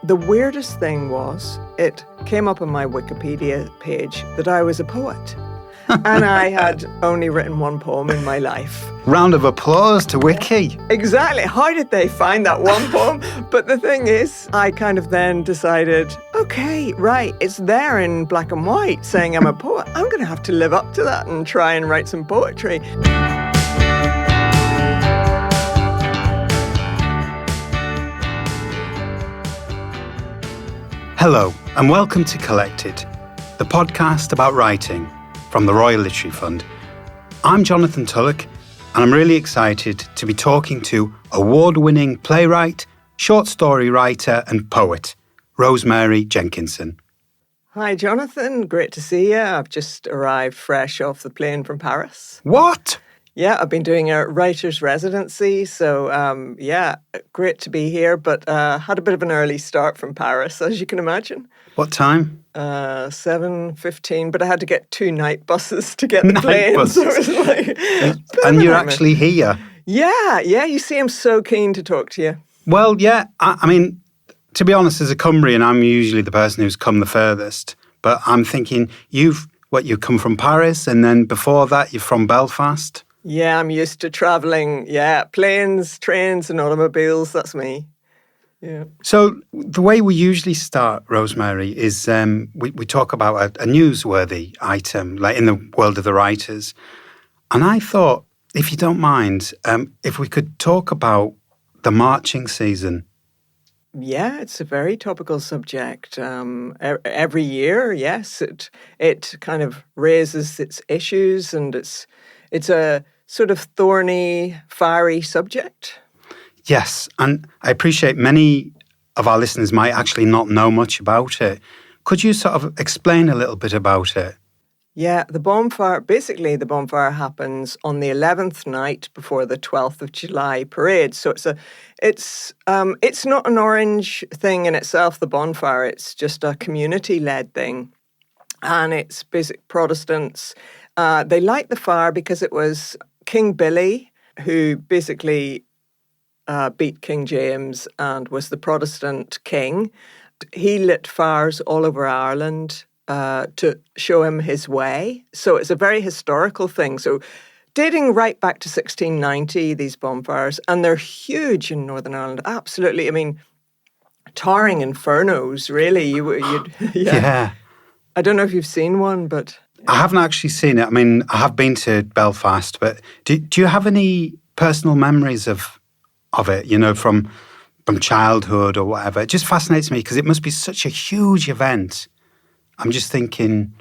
The weirdest thing was it came up on my Wikipedia page that I was a poet. And I had only written one poem in my life. Round of applause to Wiki. Exactly. How did they find that one poem? But the thing is, I kind of then decided, okay, right, it's there in black and white saying I'm a poet. I'm going to have to live up to that and try and write some poetry. Hello, and welcome to Collected, the podcast about writing from the Royal Literary Fund. I'm Jonathan Tulloch, and I'm really excited to be talking to award-winning playwright, short story writer and poet, Rosemary Jenkinson. Hi, Jonathan. Great to see you. I've just arrived fresh off the plane from Paris. What? Yeah, I've been doing a writer's residency, so great to be here, but had a bit of an early start from Paris, as you can imagine. What time? 7:15, but I had to get 2 night buses to get the plane, buses. so it was like... And you're actually here? Yeah, you see, I'm so keen to talk to you. Well, yeah, I mean, to be honest, as a Cumbrian, I'm usually the person who's come the furthest, but I'm thinking, you come from Paris, and then before that, you're from Belfast? Yeah, I'm used to travelling. Yeah, planes, trains and automobiles, that's me. Yeah. So the way we usually start, Rosemary, is we talk about a newsworthy item, like in the world of the writers. And I thought, if you don't mind, if we could talk about the marching season. Yeah, it's a very topical subject. Every year, yes, it kind of raises its issues, and it's a sort of thorny, fiery subject. Yes, and I appreciate many of our listeners might actually not know much about it. Could you sort of explain a little bit about it? Yeah, the bonfire happens on the 11th night before the 12th of July parade. So it's not an Orange thing in itself, the bonfire. It's just a community-led thing. And it's basic Protestants. They light the fire because it was King Billy who basically beat King James and was the Protestant king. He lit fires all over Ireland to show him his way. So it's a very historical thing. So dating right back to 1690, these bonfires, and they're huge in Northern Ireland. Absolutely. I mean, towering infernos, really. Yeah. I don't know if you've seen one, but... I haven't actually seen it. I mean, I have been to Belfast, but do you have any personal memories of it, you know, from childhood or whatever? It just fascinates me because it must be such a huge event. I'm just thinking...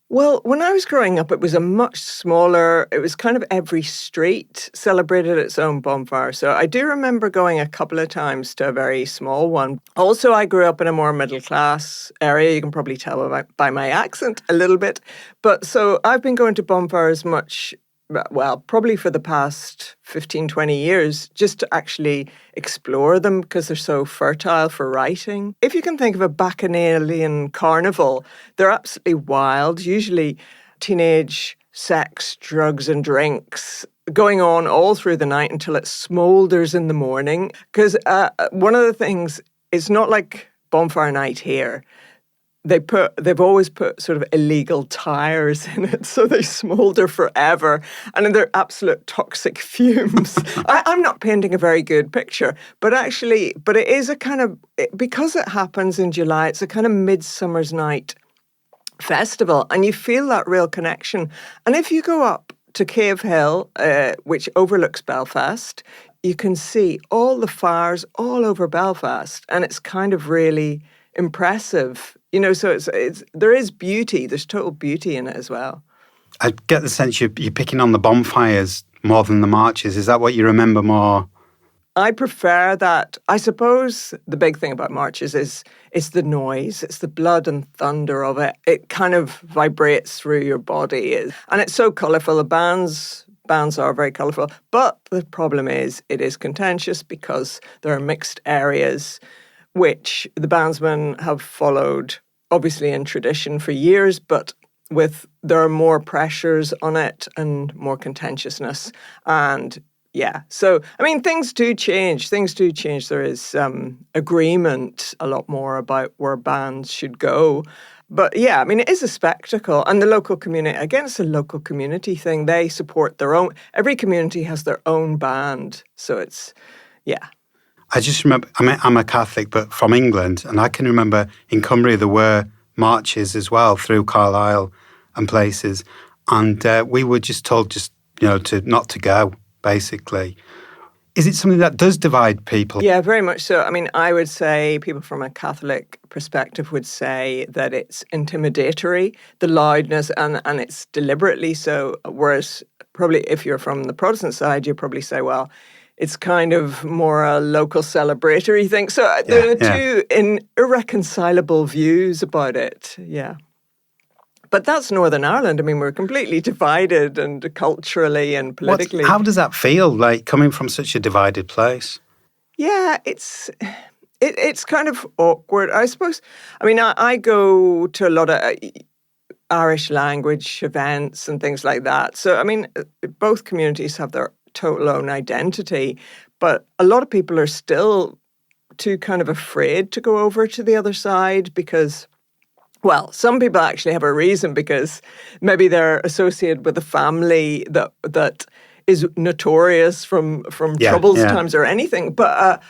Well, when I was growing up, it was a much smaller, it was kind of every street celebrated its own bonfire. So I do remember going a couple of times to a very small one. Also, I grew up in a more middle class area. You can probably tell by my accent a little bit. But so I've been going to bonfires probably for the past 15, 20 years, just to actually explore them because they're so fertile for writing. If you can think of a bacchanalian carnival, they're absolutely wild, usually teenage sex, drugs and drinks going on all through the night until it smoulders in the morning. Because one of the things, it's not like bonfire night here. They've always put sort of illegal tires in it, so they smoulder forever, and they're absolute toxic fumes. I'm not painting a very good picture, but it is a kind of, because it happens in July, it's a kind of midsummer's night festival, and you feel that real connection. And if you go up to Cave Hill, which overlooks Belfast, you can see all the fires all over Belfast, and it's kind of really impressive. You know, so there is beauty. There's total beauty in it as well. I get the sense you're picking on the bonfires more than the marches. Is that what you remember more? I prefer that. I suppose the big thing about marches is it's the noise. It's the blood and thunder of it. It kind of vibrates through your body. And it's so colourful. The bands are very colourful. But the problem is it is contentious because there are mixed areas which the bandsmen have followed, obviously in tradition for years, but there are more pressures on it and more contentiousness. And Yeah. So, I mean, things do change. There is agreement a lot more about where bands should go. But yeah, I mean, it is a spectacle. And the local community, again, it's a local community thing. They support their own, every community has their own band. So it's, yeah. I just remember, I'm a Catholic, but from England, and I can remember in Cumbria there were marches as well through Carlisle and places, and we were just told to not to go, basically. Is it something that does divide people? Yeah, very much so. I mean, I would say people from a Catholic perspective would say that it's intimidatory, the loudness, and it's deliberately so, whereas probably if you're from the Protestant side, you probably say, well, it's kind of more a local celebratory thing. So there are two irreconcilable views about it, yeah. But that's Northern Ireland. I mean, we're completely divided and culturally and politically. How does that feel, like coming from such a divided place? Yeah, it's kind of awkward, I suppose. I mean, I go to a lot of Irish language events and things like that. So, I mean, both communities have their total own identity, but a lot of people are still too kind of afraid to go over to the other side because, well, some people actually have a reason because maybe they're associated with a family that is notorious from troubled times or anything. But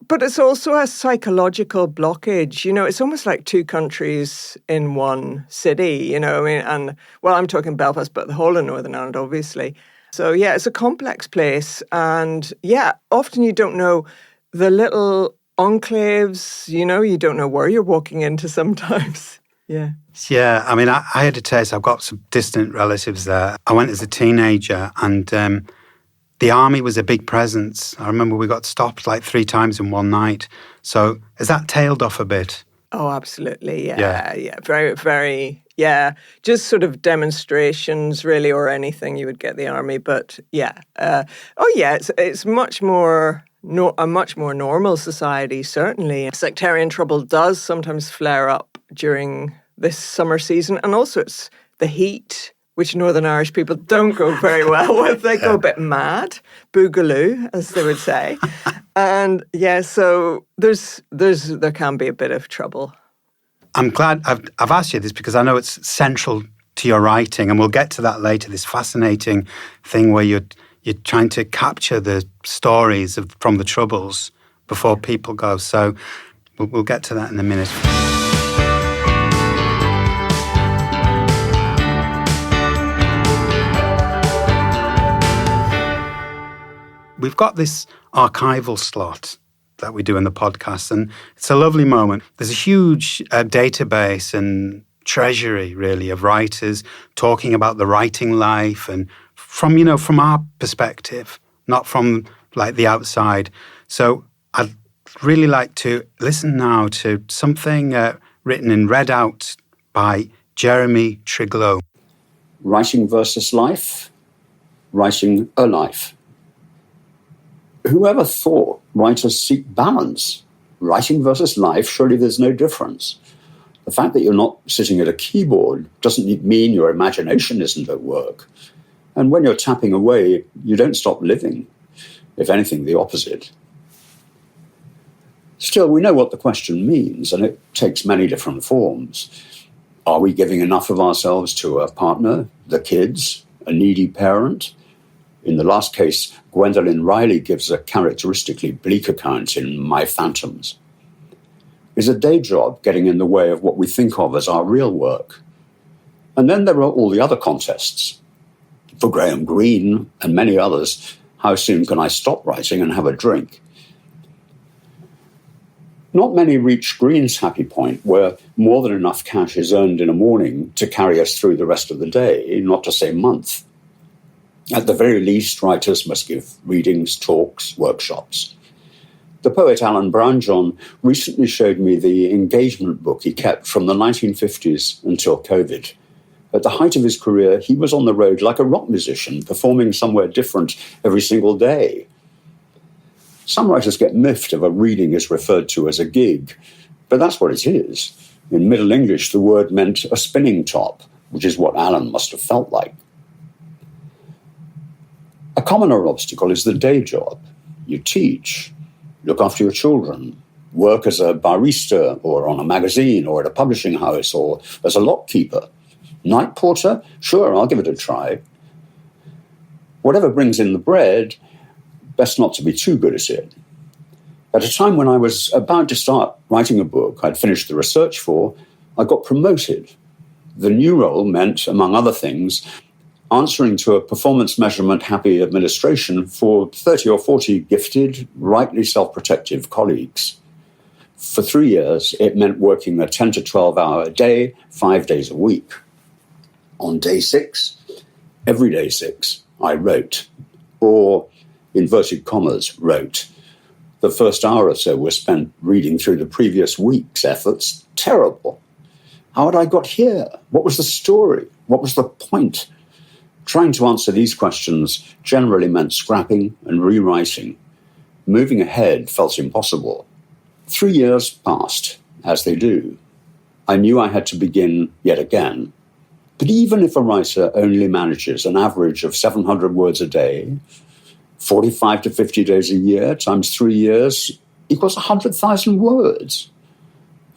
it's also a psychological blockage. You know, it's almost like two countries in one city, you know. I mean, and, well, I'm talking Belfast, but the whole of Northern Ireland, obviously. So, yeah, it's a complex place. And, yeah, often you don't know the little enclaves, you know, you don't know where you're walking into sometimes. Yeah. Yeah, I mean, I had a taste. I've got some distant relatives there. I went as a teenager and the army was a big presence. I remember we got stopped like 3 times in one night. So has that tailed off a bit? Oh, absolutely. Yeah. Very, very, yeah. Just sort of demonstrations, really, or anything, you would get the army. But yeah. It's much more, a much more normal society, certainly. Sectarian trouble does sometimes flare up during this summer season. And also it's the heat, which Northern Irish people don't go very well with. They go a bit mad, boogaloo, as they would say. And yeah, so there can be a bit of trouble. I'm glad I've asked you this because I know it's central to your writing, and we'll get to that later, this fascinating thing where you're trying to capture the stories from the Troubles before people go. So we'll get to that in a minute. We've got this archival slot that we do in the podcast, and it's a lovely moment. There's a huge database and treasury, really, of writers talking about the writing life and from our perspective, not from like the outside. So I'd really like to listen now to something written and read out by Jeremy Triglow. Writing versus life, writing a life. Whoever thought writers seek balance? Writing versus life, surely there's no difference. The fact that you're not sitting at a keyboard doesn't mean your imagination isn't at work. And when you're tapping away, you don't stop living. If anything, the opposite. Still, we know what the question means, and it takes many different forms. Are we giving enough of ourselves to a partner, the kids, a needy parent? In the last case, Gwendolyn Riley gives a characteristically bleak account in My Phantoms. Is a day job getting in the way of what we think of as our real work? And then there are all the other contests. For Graham Greene and many others, how soon can I stop writing and have a drink? Not many reach Greene's happy point, where more than enough cash is earned in a morning to carry us through the rest of the day, not to say month. At the very least, writers must give readings, talks, workshops. The poet Alan Brownjohn recently showed me the engagement book he kept from the 1950s until COVID. At the height of his career, he was on the road like a rock musician, performing somewhere different every single day. Some writers get miffed if a reading is referred to as a gig, but that's what it is. In Middle English, the word meant a spinning top, which is what Alan must have felt like. A commoner obstacle is the day job. You teach, look after your children, work as a barista or on a magazine or at a publishing house or as a lock keeper. Night porter? Sure, I'll give it a try. Whatever brings in the bread, best not to be too good at it. At a time when I was about to start writing a book I'd finished the research for, I got promoted. The new role meant, among other things, answering to a performance measurement happy administration for 30 or 40 gifted, rightly self-protective colleagues. For 3 years, it meant working a 10 to 12 hour day, 5 days a week. On day 6, every day 6, I wrote, or, inverted commas, wrote. The first hour or so was spent reading through the previous week's efforts. Terrible. How had I got here? What was the story? What was the point? Trying to answer these questions generally meant scrapping and rewriting. Moving ahead felt impossible. 3 years passed, as they do. I knew I had to begin yet again. But even if a writer only manages an average of 700 words a day, 45 to 50 days a year times 3 years equals 100,000 words.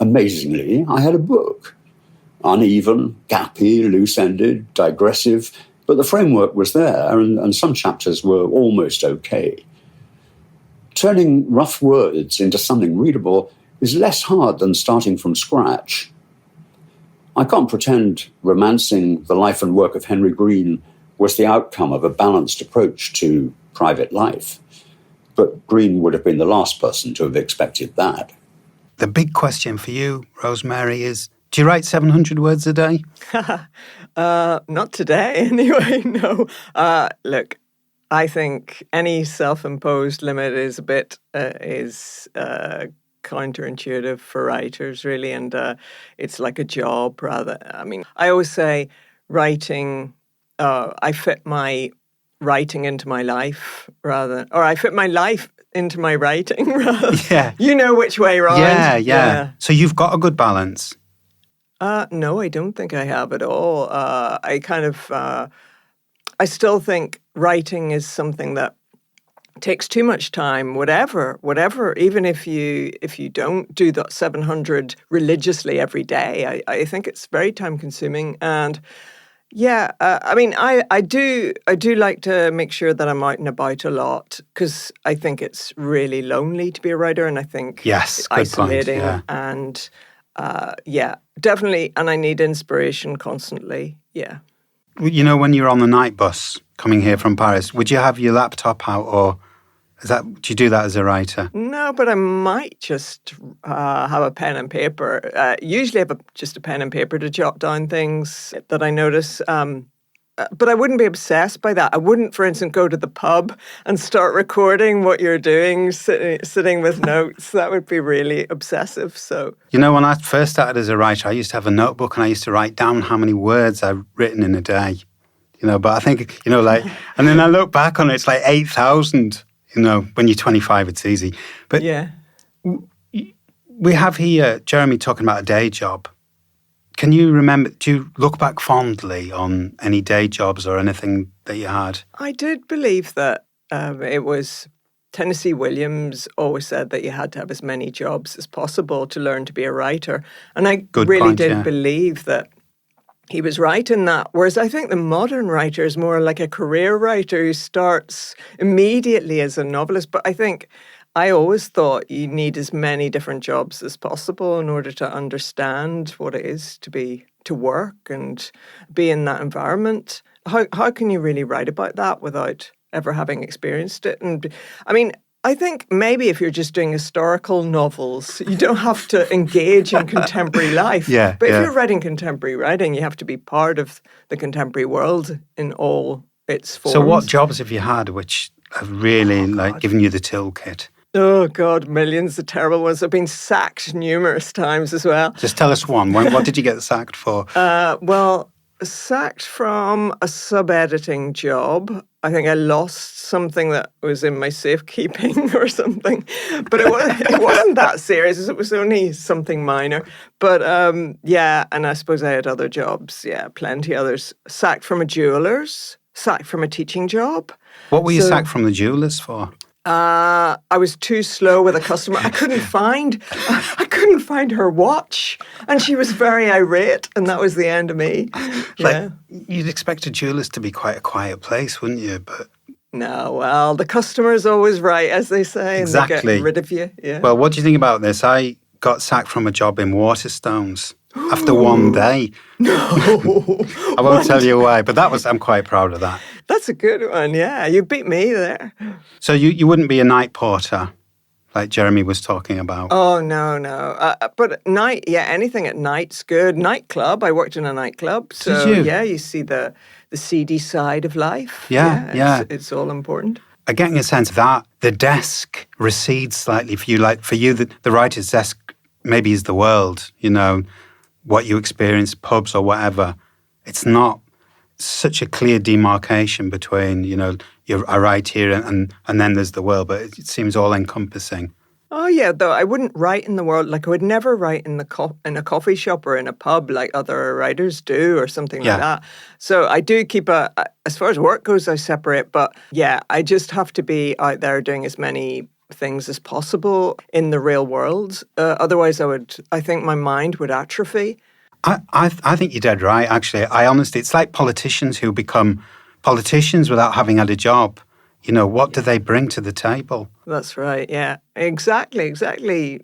Amazingly, I had a book. Uneven, gappy, loose-ended, digressive, but the framework was there, and some chapters were almost okay. Turning rough words into something readable is less hard than starting from scratch. I can't pretend romancing the life and work of Henry Green was the outcome of a balanced approach to private life, but Green would have been the last person to have expected that. The big question for you, Rosemary, is, do you write 700 words a day? Not today, anyway, no. Look, I think any self-imposed limit is a bit counterintuitive for writers, really, and it's like a job, rather. I mean, I always say writing, I fit my writing into my life, rather, or I fit my life into my writing, rather. Yeah. You know which way around. Yeah. So you've got a good balance. No, I don't think I have at all. I still think writing is something that takes too much time, whatever, even if you don't do that 700 religiously every day, I think it's very time consuming. And yeah, I do like to make sure that I'm out and about a lot, because I think it's really lonely to be a writer, and I think yes, it's good isolating. point, yeah. And definitely, and I need inspiration constantly. Yeah. You know, when you're on the night bus coming here from Paris, would you have your laptop out, or do you do that as a writer? No, but I might just have a pen and paper. Usually I have just a pen and paper to jot down things that I notice. But I wouldn't be obsessed by that. I wouldn't, for instance, go to the pub and start recording what you're doing, sitting with notes. That would be really obsessive. So, you know, when I first started as a writer, I used to have a notebook and I used to write down how many words I've written in a day. You know, but I think, you know, like, and then I look back on it, it's like 8,000. You know, when you're 25, it's easy. But yeah, we have here Jeremy talking about a day job. Can you remember, do you look back fondly on any day jobs or anything that you had? I did believe that it was Tennessee Williams always said that you had to have as many jobs as possible to learn to be a writer. And I did believe that he was right in that. Whereas I think the modern writer is more like a career writer who starts immediately as a novelist. But I always thought you need as many different jobs as possible in order to understand what it is to work and be in that environment. How can you really write about that without ever having experienced it? And I mean, I think maybe if you're just doing historical novels, you don't have to engage in contemporary life. Yeah, but if you're writing contemporary writing, you have to be part of the contemporary world in all its forms. So what jobs have you had which have really given you the toolkit? Oh, God, millions of terrible ones. I've been sacked numerous times as well. Just tell us one. What did you get sacked for? Sacked from a sub-editing job. I think I lost something that was in my safekeeping or something. But it wasn't that serious. It was only something minor. But and I suppose I had other jobs. Yeah, plenty others. Sacked from a jeweller's. sacked from a teaching job. What were you sacked from the jewellers for? I was too slow with a customer. I couldn't find her watch, and she was very irate, and that was the end of me. Yeah. You'd expect a jeweller's to be quite a quiet place, wouldn't you? But no, well, the customer's always right, as they say, exactly. And they get rid of you. Yeah. Well, what do you think about this? I got sacked from a job in Waterstones after one day. No. I won't tell you why, but I'm quite proud of that. That's a good one, yeah. You beat me there. So you wouldn't be a night porter, like Jeremy was talking about? Oh, no. But at night, yeah, anything at night's good. Nightclub, I worked in a nightclub. So, did you? Yeah, you see the seedy side of life. Yeah. It's all important. I'm getting a sense that the desk recedes slightly for you. Like for you, the writer's desk maybe is the world, what you experience, pubs or whatever. It's not such a clear demarcation between, I write here and then there's the world, but it seems all encompassing. Oh, yeah, though I wouldn't write in the world. Like I would never write in in a coffee shop or in a pub like other writers do or something like that. So I do keep as far as work goes, I separate. But yeah, I just have to be out there doing as many things as possible in the real world. Otherwise, I think my mind would atrophy. I think you're dead right, actually. Honestly, it's like politicians who become politicians without having had a job. What do they bring to the table? That's right, yeah. Exactly.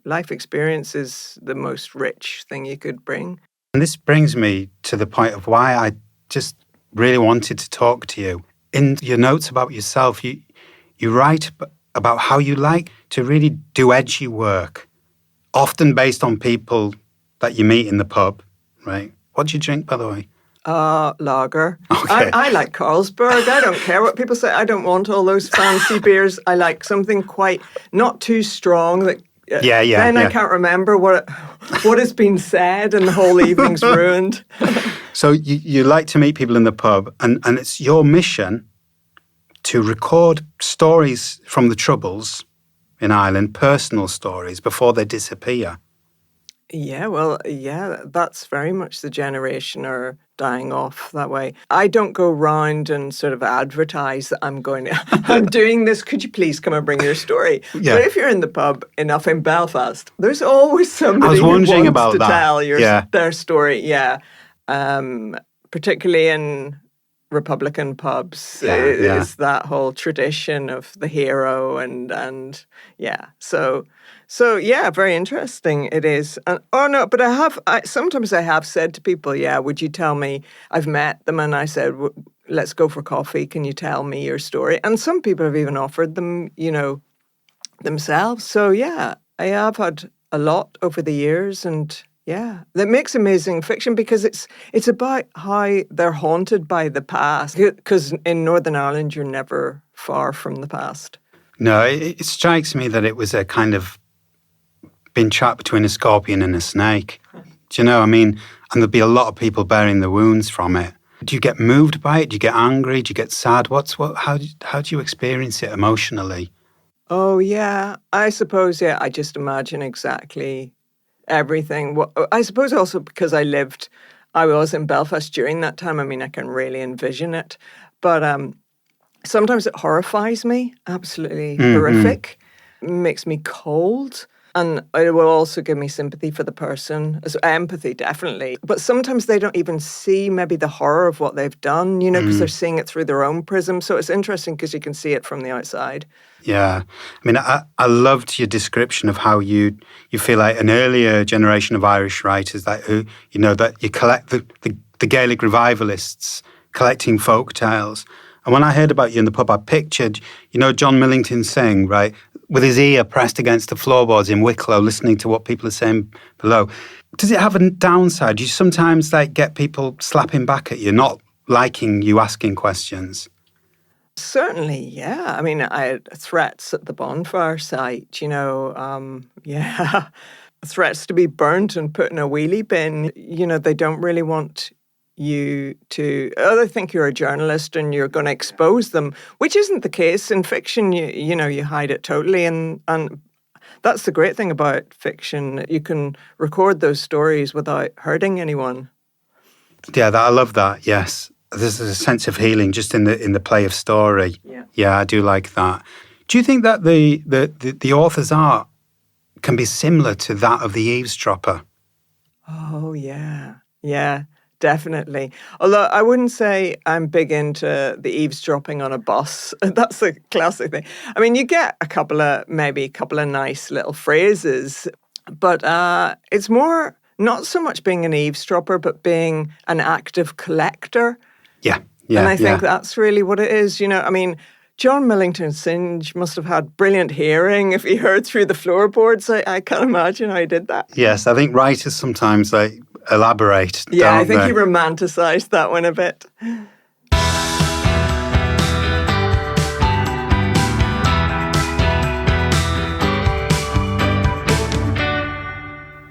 Life experience is the most rich thing you could bring. And this brings me to the point of why I just really wanted to talk to you. In your notes about yourself, you write about how you like to really do edgy work, often based on people that you meet in the pub, right? What do you drink, by the way? Lager. Okay. I like Carlsberg. I don't care what people say. I don't want all those fancy beers. I like something quite not too strong. That Then I can't remember what has been said, and the whole evening's ruined. So you like to meet people in the pub, and it's your mission to record stories from the Troubles in Ireland, personal stories, before they disappear. Yeah, well, yeah, that's very much the generation are dying off that way. I don't go round and sort of advertise that I'm doing this. Could you please come and bring your story? Yeah. But if you're in the pub enough in Belfast, there's always somebody who wants to tell their story. Yeah, particularly in Republican pubs, is that whole tradition of the hero and yeah. So yeah, very interesting it is. But sometimes I have said to people, yeah, would you tell me? I've met them and I said, let's go for coffee. Can you tell me your story? And some people have even offered them, themselves. So yeah, I have had a lot over the years, and yeah, that makes amazing fiction because it's about how they're haunted by the past. Because in Northern Ireland, you're never far from the past. No, it strikes me that it was a kind of been trapped between a scorpion and a snake. Do you know? I mean, and there'd be a lot of people bearing the wounds from it. Do you get moved by it? Do you get angry? Do you get sad? How do you experience it emotionally? Oh yeah, I suppose I just imagine exactly everything. Well, I suppose also because I was in Belfast during that time. I mean, I can really envision it. But sometimes it horrifies me, absolutely horrific. It makes me cold. And it will also give me sympathy for the person, empathy, definitely. But sometimes they don't even see maybe the horror of what they've done, because they're seeing it through their own prism. So it's interesting because you can see it from the outside. Yeah. I mean, I loved your description of how you feel like an earlier generation of Irish writers that you collect the Gaelic revivalists collecting folk tales. And when I heard about you in the pub, I pictured, John Millington Synge, right, with his ear pressed against the floorboards in Wicklow, listening to what people are saying below. Does it have a downside? Do you sometimes get people slapping back at you, not liking you asking questions? Certainly, yeah. I mean, I had threats at the bonfire site, threats to be burnt and put in a wheelie bin. They don't really want you to, they think you're a journalist and you're going to expose them, which isn't the case. In fiction, you hide it totally. And that's the great thing about fiction. You can record those stories without hurting anyone. Yeah, I love that, yes. there's a sense of healing just in the play of story. Yeah, I do like that. Do you think that the author's art can be similar to that of the eavesdropper? Oh, yeah, definitely. Although I wouldn't say I'm big into the eavesdropping on a bus. That's a classic thing. I mean, you get maybe a couple of nice little phrases, but it's more not so much being an eavesdropper, but being an active collector. Yeah. And I think that's really what it is. I mean, John Millington Synge must have had brilliant hearing if he heard through the floorboards. I can't imagine how he did that. Yes, I think writers sometimes elaborate. Yeah, I don't think they? he romanticised that one a bit.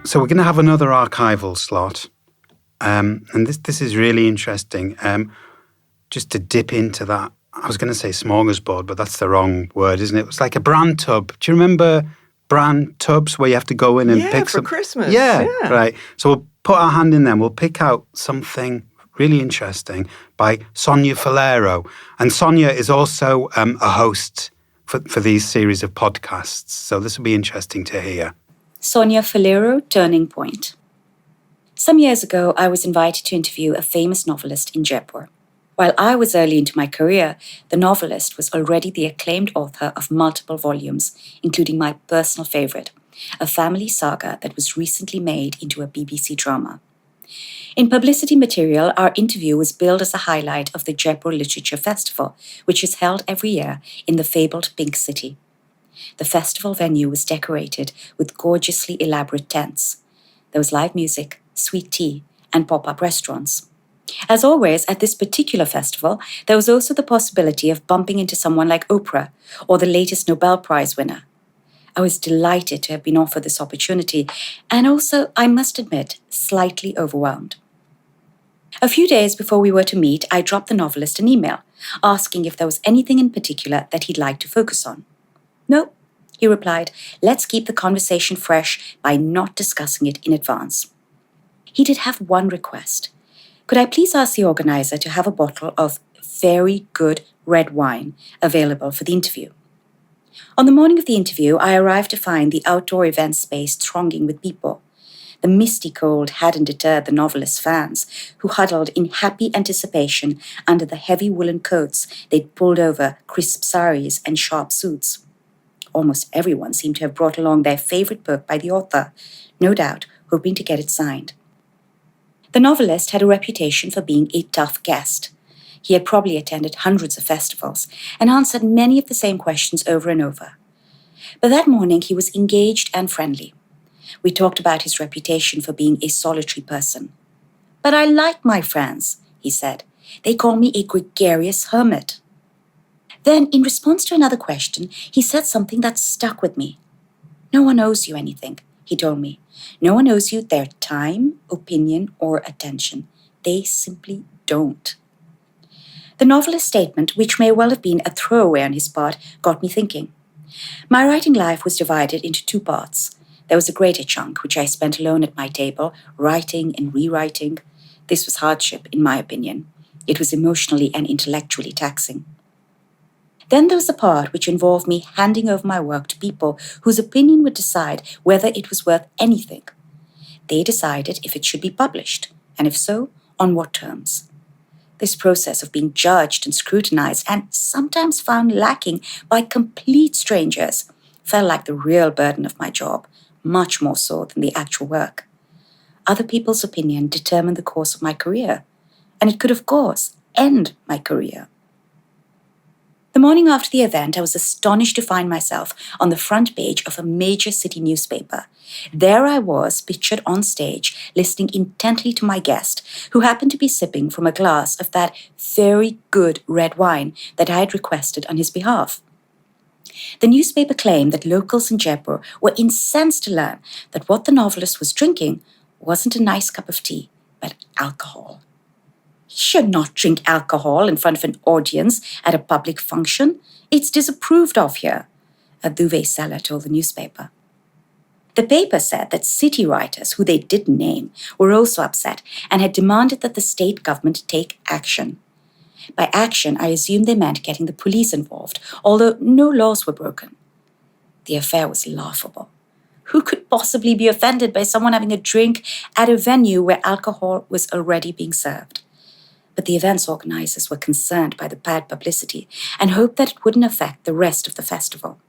So we're going to have another archival slot. And this is really interesting. Just to dip into that, I was going to say smorgasbord, but that's the wrong word, isn't it? It's like a bran tub. Do you remember bran tubs where you have to go in and pick for some? Christmas. Yeah, right. So we'll put our hand in there and we'll pick out something really interesting by Sonia Falero. And Sonia is also a host for these series of podcasts. So this will be interesting to hear. Sonia Falero, Turning Point. Some years ago, I was invited to interview a famous novelist in Jaipur. While I was early into my career, the novelist was already the acclaimed author of multiple volumes, including my personal favourite, a family saga that was recently made into a BBC drama. In publicity material, our interview was billed as a highlight of the Jaipur Literature Festival, which is held every year in the fabled Pink City. The festival venue was decorated with gorgeously elaborate tents. There was live music, sweet tea, and pop-up restaurants. As always, at this particular festival, there was also the possibility of bumping into someone like Oprah or the latest Nobel Prize winner. I was delighted to have been offered this opportunity, and also, I must admit, slightly overwhelmed. A few days before we were to meet, I dropped the novelist an email, asking if there was anything in particular that he'd like to focus on. No, he replied, let's keep the conversation fresh by not discussing it in advance. He did have one request. Could I please ask the organizer to have a bottle of very good red wine available for the interview? On the morning of the interview, I arrived to find the outdoor event space thronging with people. The misty cold hadn't deterred the novelist's fans, who huddled in happy anticipation under the heavy woolen coats they'd pulled over crisp saris and sharp suits. Almost everyone seemed to have brought along their favourite book by the author, no doubt hoping to get it signed. The novelist had a reputation for being a tough guest. He had probably attended hundreds of festivals and answered many of the same questions over and over. But that morning he was engaged and friendly. We talked about his reputation for being a solitary person. But I like my friends, he said. They call me a gregarious hermit. Then, in response to another question, he said something that stuck with me. No one owes you anything, he told me. No one owes you their time, opinion, or attention. They simply don't. The novelist's statement, which may well have been a throwaway on his part, got me thinking. My writing life was divided into two parts. There was a greater chunk, which I spent alone at my table, writing and rewriting. This was hardship, in my opinion. It was emotionally and intellectually taxing. Then there was the part which involved me handing over my work to people whose opinion would decide whether it was worth anything. They decided if it should be published, and if so, on what terms. This process of being judged and scrutinized, and sometimes found lacking by complete strangers, felt like the real burden of my job, much more so than the actual work. Other people's opinion determined the course of my career, and it could, of course, end my career. The morning after the event, I was astonished to find myself on the front page of a major city newspaper. There I was, pictured on stage, listening intently to my guest, who happened to be sipping from a glass of that very good red wine that I had requested on his behalf. The newspaper claimed that locals in Jaipur were incensed to learn that what the novelist was drinking wasn't a nice cup of tea, but alcohol. He should not drink alcohol in front of an audience at a public function. It's disapproved of here, a duvet seller told the newspaper. The paper said that city writers, who they didn't name, were also upset and had demanded that the state government take action. By action, I assumed they meant getting the police involved, although no laws were broken. The affair was laughable. Who could possibly be offended by someone having a drink at a venue where alcohol was already being served? But the event's organizers were concerned by the bad publicity and hoped that it wouldn't affect the rest of the festival.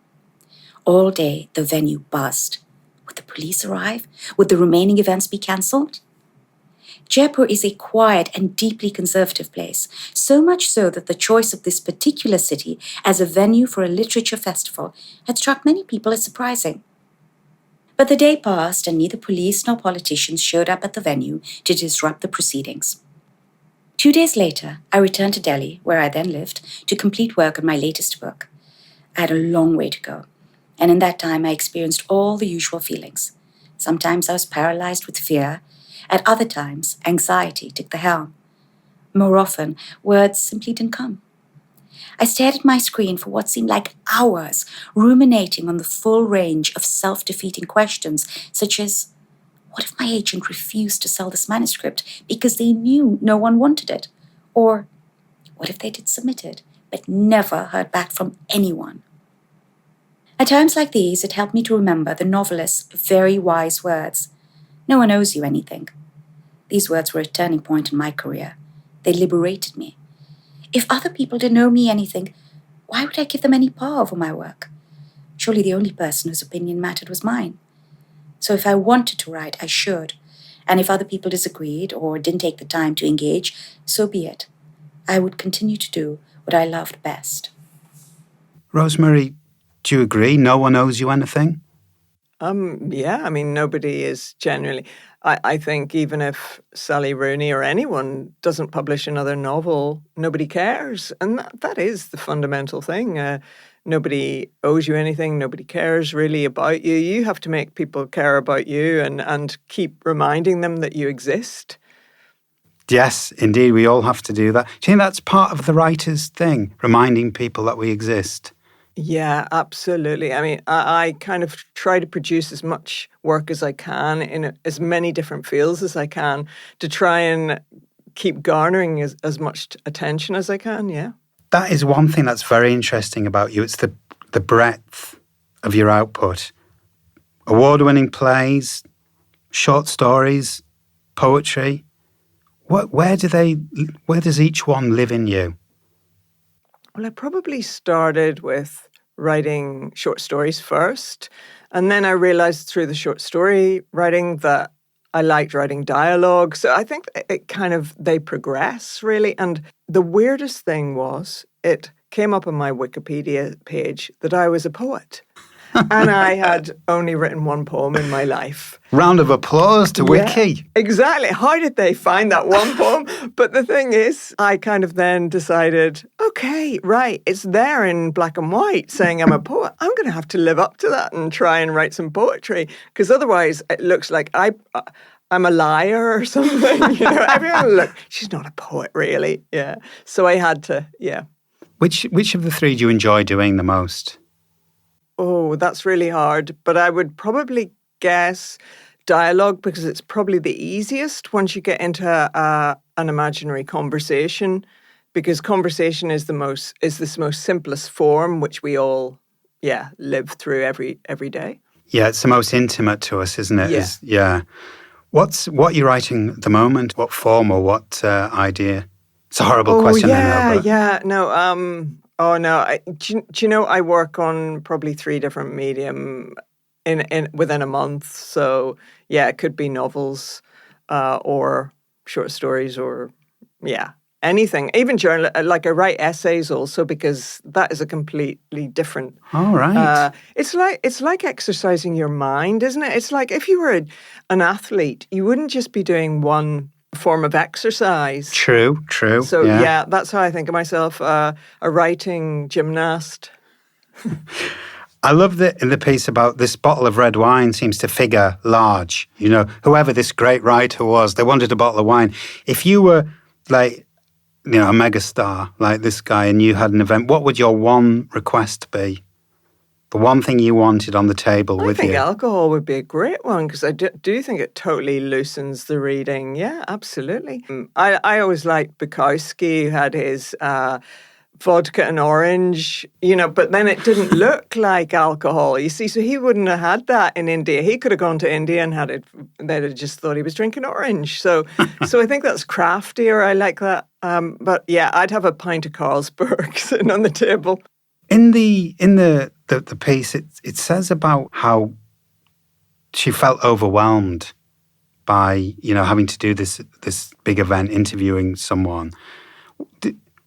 All day, the venue buzzed. Would the police arrive? Would the remaining events be cancelled? Jaipur is a quiet and deeply conservative place, so much so that the choice of this particular city as a venue for a literature festival had struck many people as surprising. But the day passed and neither police nor politicians showed up at the venue to disrupt the proceedings. 2 days later, I returned to Delhi, where I then lived, to complete work on my latest book. I had a long way to go, and in that time I experienced all the usual feelings. Sometimes I was paralyzed with fear. At other times, anxiety took the helm. More often, words simply didn't come. I stared at my screen for what seemed like hours, ruminating on the full range of self-defeating questions, such as, what if my agent refused to sell this manuscript because they knew no one wanted it? Or, what if they did submit it, but never heard back from anyone? At times like these, it helped me to remember the novelist's very wise words. No one owes you anything. These words were a turning point in my career. They liberated me. If other people didn't owe me anything, why would I give them any power over my work? Surely the only person whose opinion mattered was mine. So if I wanted to write, I should. And if other people disagreed or didn't take the time to engage, so be it. I would continue to do what I loved best. Rosemary, do you agree? No one owes you anything? Yeah, I mean, nobody is generally. I think even if Sally Rooney or anyone doesn't publish another novel, nobody cares. And that is the fundamental thing. Nobody owes you anything. Nobody cares really about you. You have to make people care about you and keep reminding them that you exist. Yes, indeed, we all have to do that. Do you think that's part of the writer's thing, reminding people that we exist? Yeah, absolutely. I mean, I kind of try to produce as much work as I can in as many different fields as I can to try and keep garnering as much attention as I can, yeah. That is one thing that's very interesting about you. It's the breadth of your output. Award-winning plays, short stories, poetry. Where does each one live in you? Well, I probably started with writing short stories first. And then I realized through the short story writing that I liked writing dialogue. So I think they progress really. And the weirdest thing was it came up on my Wikipedia page that I was a poet. And I had only written one poem in my life. Round of applause to Wiki. Exactly. How did they find that one poem? But the thing is, I kind of then decided, okay, right, it's there in black and white saying I'm a poet. I'm going to have to live up to that and try and write some poetry because otherwise it looks like I'm a liar or something. Everyone look, she's not a poet really. Yeah. So I had to, yeah. Which of the three do you enjoy doing the most? Oh, that's really hard. But I would probably guess dialogue because it's probably the easiest once you get into an imaginary conversation, because conversation is this most simplest form which we all, live through every day. Yeah, it's the most intimate to us, isn't it? Yeah. What are you writing at the moment? What form or what idea? It's a horrible question. Do you know, I work on probably 3 different medium in within a month. So, yeah, it could be novels or short stories or, anything. Even journal, like I write essays also because that is a completely different... All right. It's like exercising your mind, isn't it? It's like if you were an athlete, you wouldn't just be doing one form of exercise. True. So that's how I think of myself, a writing gymnast. I love that in the piece about this bottle of red wine seems to figure large. Whoever this great writer was, they wanted a bottle of wine. If you were like, a megastar like this guy and you had an event, what would your one request be? the one thing you wanted on the table I with think you. alcohol would be a great one because I do think it totally loosens the reading. Yeah, absolutely. I always liked Bukowski, who had his vodka and orange, but then it didn't look like alcohol, you see, so he wouldn't have had that in India. He could have gone to India and had it, they'd have just thought he was drinking orange. So I think that's craftier. I like that. But yeah, I'd have a pint of Carlsberg sitting on the table. In the piece, it says about how she felt overwhelmed by, having to do this big event, interviewing someone.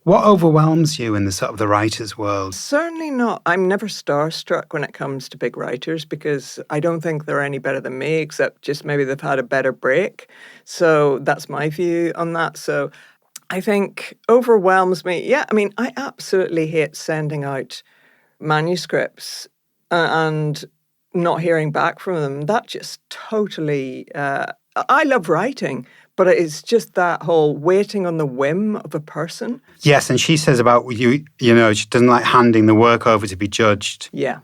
What overwhelms you in the sort of the writer's world? Certainly not. I'm never starstruck when it comes to big writers because I don't think they're any better than me, except just maybe they've had a better break. So that's my view on that. So I think overwhelms me. Yeah, I mean, I absolutely hate sending out manuscripts and not hearing back from them. That just totally... I love writing, but it's just that whole waiting on the whim of a person. Yes, and she says about you, she doesn't like handing the work over to be judged. Yeah,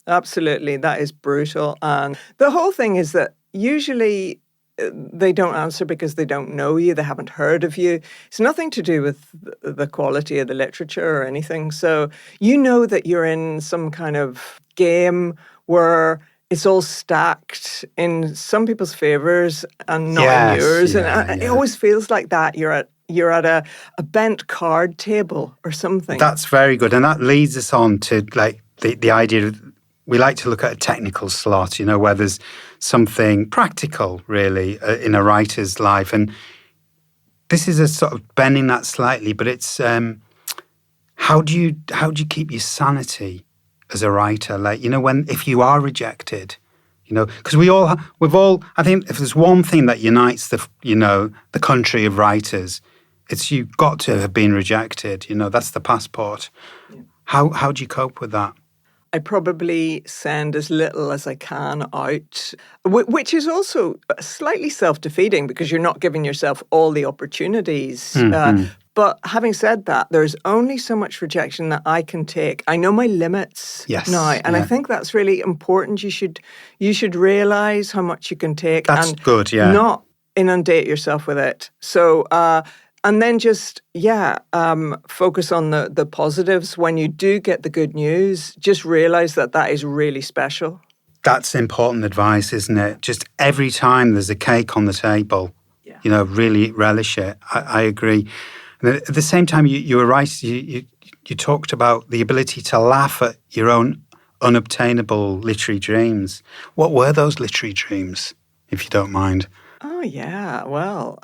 absolutely. That is brutal. And the whole thing is that usually they don't answer because they don't know you, they haven't heard of you. It's nothing to do with the quality of the literature or anything. So you know that you're in some kind of game where it's all stacked in some people's favours and not in yours. And it always feels like that. You're at a bent card table or something. That's very good. And that leads us on to like the idea of, we like to look at a technical slot, where there's something practical really in a writer's life. And this is a sort of bending that slightly, but it's how do you keep your sanity as a writer? Like, if you are rejected, because we've all, I think if there's one thing that unites the country of writers, it's you've got to have been rejected. That's the passport. Yeah. How do you cope with that? I probably send as little as I can out, which is also slightly self-defeating because you're not giving yourself all the opportunities. Mm-hmm. But having said that, there's only so much rejection that I can take. I know my limits now, and I think that's really important. You should realise how much you can take. That's good, yeah. Not inundate yourself with it. So, and then just, focus on the positives. When you do get the good news, just realise that is really special. That's important advice, isn't it? Just every time there's a cake on the table, really relish it. I agree. At the same time, you were right. You talked about the ability to laugh at your own unobtainable literary dreams. What were those literary dreams, if you don't mind? Oh, yeah. Well,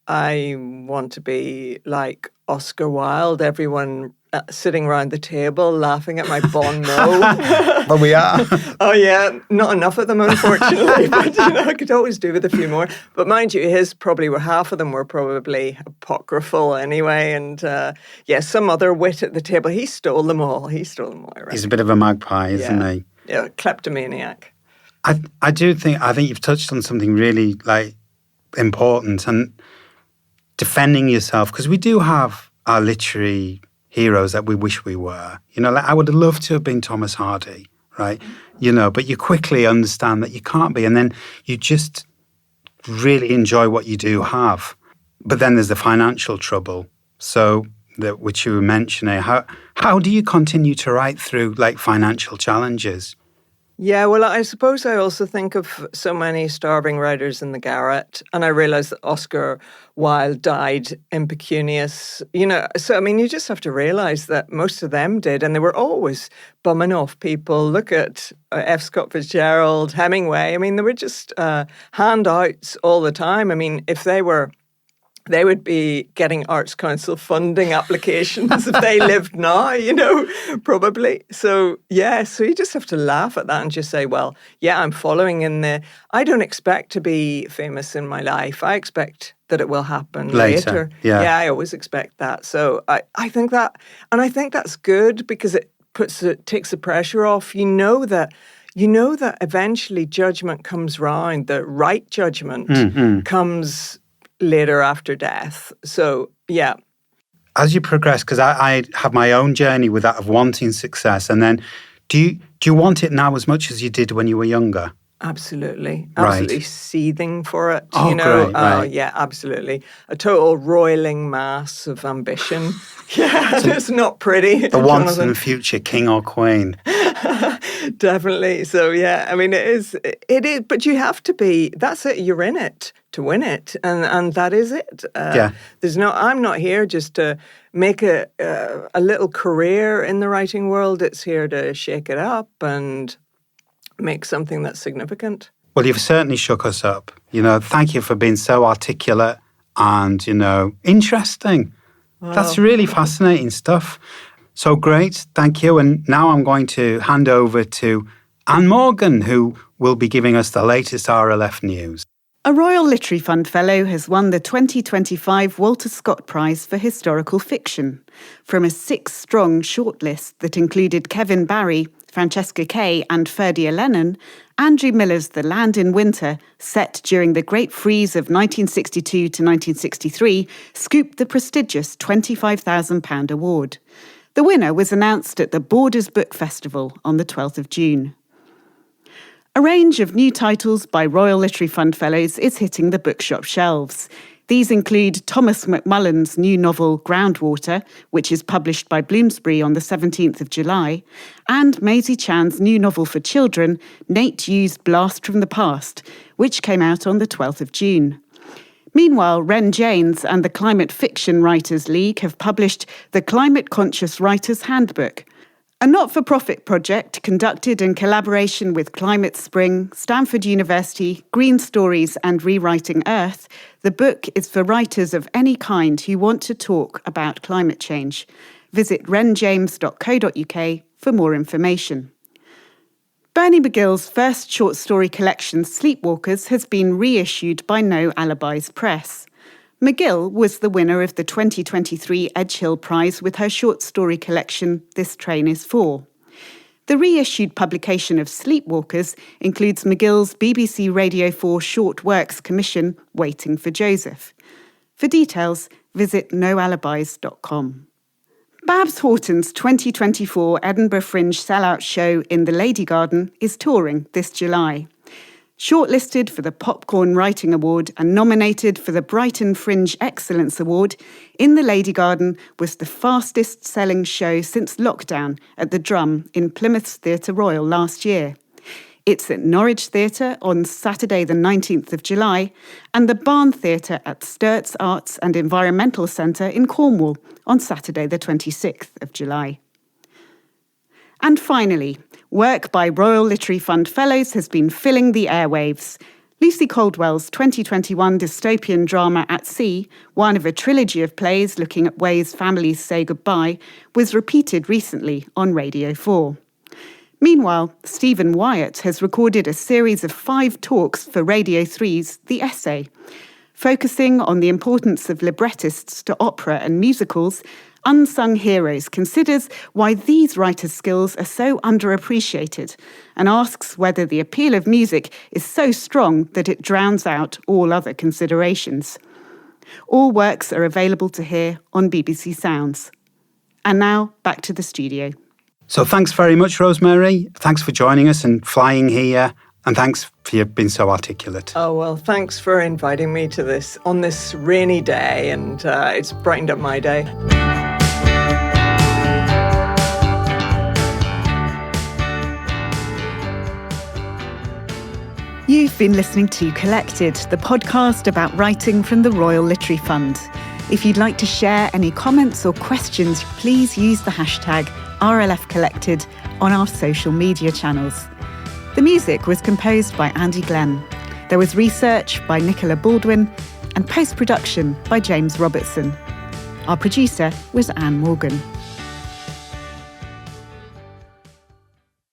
I want to be like Oscar Wilde, everyone sitting around the table laughing at my bon mot. Well, we are. Oh, yeah. Not enough of them, unfortunately. But, I could always do with a few more. But mind you, half of them were probably apocryphal anyway. And, some other wit at the table. He stole them all. I reckon. He's a bit of a magpie, isn't he? Yeah, kleptomaniac. I think you've touched on something really, important and defending yourself, because we do have our literary heroes that we wish we were. I would have loved to have been Thomas Hardy, right? But you quickly understand that you can't be, and then you just really enjoy what you do have. But then there's the financial trouble, which you were mentioning. How do you continue to write through financial challenges? Yeah, well, I suppose I also think of so many starving writers in the garret, and I realise that Oscar Wilde died impecunious, So, you just have to realise that most of them did, and they were always bumming off people. Look at F. Scott Fitzgerald, Hemingway. They were just handouts all the time. If they would be getting Arts Council funding applications if they lived now, probably. So you just have to laugh at that and just say, well, I'm following in I don't expect to be famous in my life. I expect that it will happen later. Yeah, I always expect that. So I think that, and I think that's good because it takes the pressure off. You know that eventually judgment comes round. The right judgment comes later after death. So, yeah. As you progress, because I have my own journey with that of wanting success, and then do Do you want it now as much as you did when you were younger? Absolutely. Right. Absolutely seething for it. Oh, you know? great, right. Yeah, absolutely. A total roiling mass of ambition. Yeah, it's not pretty. The once Jonathan. and future king or queen. Definitely. So, yeah, I mean, it is, but you have to be, that's it, you're in it to win it. And that is it. Yeah. I'm not here just to make a little career in the writing world. It's here to shake it up and make something that's significant. Well, you've certainly shook us up. Thank you for being so articulate and, interesting. Wow. That's really fascinating stuff. So great, thank you. And now I'm going to hand over to Anne Morgan, who will be giving us the latest RLF news. A Royal Literary Fund Fellow has won the 2025 Walter Scott Prize for Historical Fiction. From a 6-strong shortlist that included Kevin Barry, Francesca Kay and Ferdia Lennon, Andrew Miller's The Land in Winter, set during the Great Freeze of 1962 to 1963, scooped the prestigious £25,000 award. The winner was announced at the Borders Book Festival on the 12th of June. A range of new titles by Royal Literary Fund Fellows is hitting the bookshop shelves. These include Thomas McMullen's new novel Groundwater, which is published by Bloomsbury on the 17th of July, and Maisie Chan's new novel for children, Nate Yu's Blast from the Past, which came out on the 12th of June. Meanwhile, Ren Janes and the Climate Fiction Writers League have published the Climate Conscious Writers Handbook, a not-for-profit project conducted in collaboration with Climate Spring, Stanford University, Green Stories and Rewriting Earth. The book is for writers of any kind who want to talk about climate change. Visit renjames.co.uk for more information. Bernie McGill's first short story collection, Sleepwalkers, has been reissued by No Alibis Press. McGill was the winner of the 2023 Edgehill Prize with her short story collection, This Train is For. The reissued publication of Sleepwalkers includes McGill's BBC Radio 4 short works commission, Waiting for Joseph. For details, visit noalibis.com. Babs Horton's 2024 Edinburgh Fringe sellout show In the Lady Garden is touring this July. Shortlisted for the Popcorn Writing Award and nominated for the Brighton Fringe Excellence Award, In the Lady Garden was the fastest-selling show since lockdown at the Drum in Plymouth's Theatre Royal last year. It's at Norwich Theatre on Saturday the 19th of July and the Barn Theatre at Sturts Arts and Environmental Centre in Cornwall on Saturday the 26th of July. And finally, work by Royal Literary Fund Fellows has been filling the airwaves. Lucy Caldwell's 2021 dystopian drama At Sea, one of a trilogy of plays looking at ways families say goodbye, was repeated recently on Radio 4. Meanwhile, Stephen Wyatt has recorded a series of 5 talks for Radio 3's The Essay. Focusing on the importance of librettists to opera and musicals, Unsung Heroes considers why these writers' skills are so underappreciated and asks whether the appeal of music is so strong that it drowns out all other considerations. All works are available to hear on BBC Sounds. And now, back to the studio. So thanks very much, Rosemary. Thanks for joining us and flying here. And thanks for being so articulate. Oh, well, thanks for inviting me to this on this rainy day, and it's brightened up my day. You've been listening to Collected, the podcast about writing from the Royal Literary Fund. If you'd like to share any comments or questions, please use the hashtag RLFCollected on our social media channels. The music was composed by Andy Glenn. There was research by Nicola Baldwin and post-production by James Robertson. Our producer was Anne Morgan.